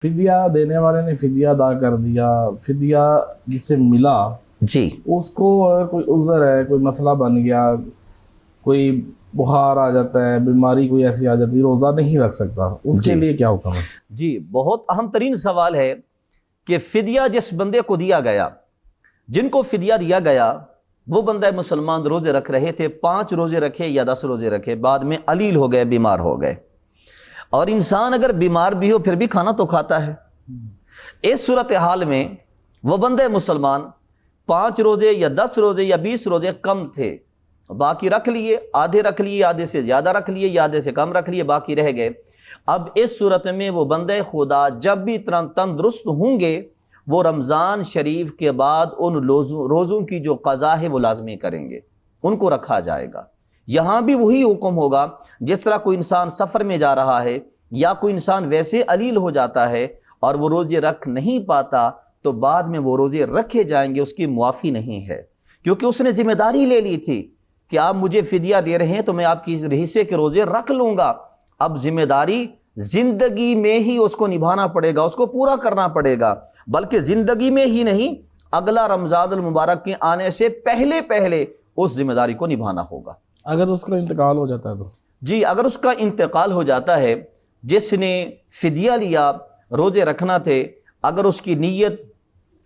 فدیہ دینے والے نے فدیہ ادا کر دیا، فدیہ جسے ملا جی اس کو اگر کوئی عذر ہے، کوئی مسئلہ بن گیا، کوئی بخار آ جاتا ہے، بیماری کوئی ایسی آ جاتی ہے، روزہ نہیں رکھ سکتا، اس کے لیے کیا حکم ہے؟ جی بہت اہم ترین سوال ہے کہ فدیہ جس بندے کو دیا گیا، جن کو فدیہ دیا گیا وہ بندہ مسلمان روزے رکھ رہے تھے، 5 روزے رکھے یا 10 روزے رکھے، بعد میں علیل ہو گئے، بیمار ہو گئے، اور انسان اگر بیمار بھی ہو پھر بھی کھانا تو کھاتا ہے۔ اس صورتحال میں وہ بندہ مسلمان 5 روزے یا 10 روزے یا 20 روزے کم تھے، باقی رکھ لیے، آدھے رکھ لیے، آدھے سے زیادہ رکھ لیے یا آدھے سے کم رکھ لیے، باقی رہ گئے۔ اب اس صورت میں وہ بندے خدا جب بھی تندرست ہوں گے وہ رمضان شریف کے بعد ان روزوں کی جو قضا ہے وہ لازمی کریں گے، ان کو رکھا جائے گا۔ یہاں بھی وہی حکم ہوگا جس طرح کوئی انسان سفر میں جا رہا ہے یا کوئی انسان ویسے علیل ہو جاتا ہے اور وہ روزے رکھ نہیں پاتا تو بعد میں وہ روزے رکھے جائیں گے، اس کی معافی نہیں ہے، کیونکہ اس نے ذمہ داری لے لی تھی کہ آپ مجھے فدیہ دے رہے ہیں تو میں آپ کی حصے کے روزے رکھ لوں گا۔ اب ذمہ داری زندگی میں ہی اس کو نبھانا پڑے گا، اس کو پورا کرنا پڑے گا، بلکہ زندگی میں ہی نہیں، اگلا رمضان المبارک کے آنے سے پہلے پہلے اس ذمہ داری کو نبھانا ہوگا۔ اگر اس کا انتقال ہو جاتا ہے تو؟ جی اگر اس کا انتقال ہو جاتا ہے، جس نے فدیہ لیا، روزے رکھنا تھے، اگر اس کی نیت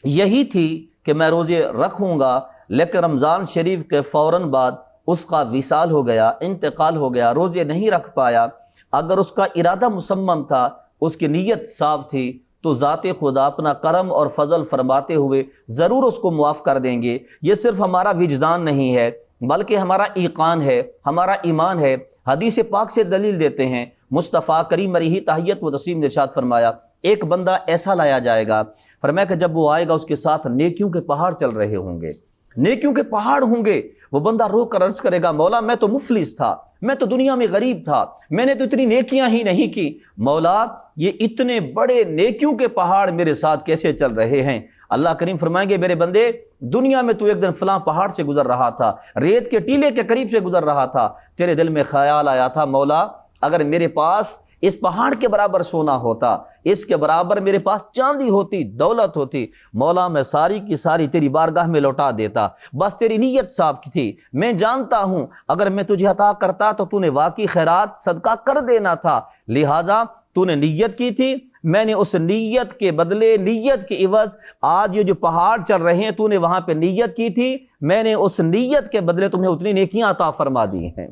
یہی تھی کہ میں روزے رکھوں گا، لیکن رمضان شریف کے فوراً بعد اس کا وصال ہو گیا، انتقال ہو گیا، روزے نہیں رکھ پایا، اگر اس کا ارادہ مصمم تھا، اس کی نیت صاف تھی، تو ذات خدا اپنا کرم اور فضل فرماتے ہوئے ضرور اس کو معاف کر دیں گے۔ یہ صرف ہمارا وجدان نہیں ہے بلکہ ہمارا ایقان ہے، ہمارا ایمان ہے۔ حدیث پاک سے دلیل دیتے ہیں، مصطفیٰ کریم علیہ تحیت و تسلیم نے ارشاد فرمایا ایک بندہ ایسا لایا جائے گا، فرمایا کہ جب وہ آئے گا اس کے ساتھ نیکیوں کے پہاڑ چل رہے ہوں گے، نیکیوں کے پہاڑ ہوں گے، وہ بندہ رو کر عرض کرے گا مولا میں تو مفلس تھا، میں تو دنیا میں غریب تھا، میں نے تو اتنی نیکیاں ہی نہیں کی، مولا یہ اتنے بڑے نیکیوں کے پہاڑ میرے ساتھ کیسے چل رہے ہیں؟ اللہ کریم فرمائیں گے میرے بندے دنیا میں تو ایک دن فلاں پہاڑ سے گزر رہا تھا، ریت کے ٹیلے کے قریب سے گزر رہا تھا، تیرے دل میں خیال آیا تھا مولا اگر میرے پاس اس پہاڑ کے برابر سونا ہوتا، اس کے برابر میرے پاس چاندی ہوتی، دولت ہوتی، مولا میں ساری کی ساری تیری بارگاہ میں لوٹا دیتا، بس تیری نیت صاف تھی، میں جانتا ہوں اگر میں تجھے عطا کرتا تو تو نے واقعی خیرات صدقہ کر دینا تھا، لہٰذا تو نے نیت کی تھی، میں نے اس نیت کے بدلے، نیت کے عوض آج یہ جو پہاڑ چل رہے ہیں تو نے وہاں پہ نیت کی تھی، میں نے اس نیت کے بدلے تمہیں اتنی نیکیاں عطا فرما دی ہیں۔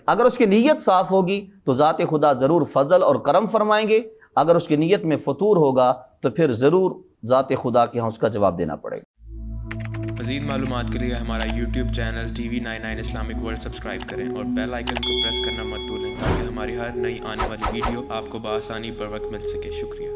اگر اس کی نیت صاف ہوگی تو ذات خدا ضرور فضل اور کرم فرمائیں گے، اگر اس کی نیت میں فطور ہوگا تو پھر ضرور ذات خدا کے ہاں اس کا جواب دینا پڑے گا۔ مزید معلومات کے لیے ہمارا YouTube channel TV99 Islamic world subscribe کریں اور بیل آئیکن کو پریس کرنا مت بھولیں تاکہ ہماری ہر نئی آنے والی ویڈیو آپ کو بآسانی پر وقت مل سکے۔ شکریہ۔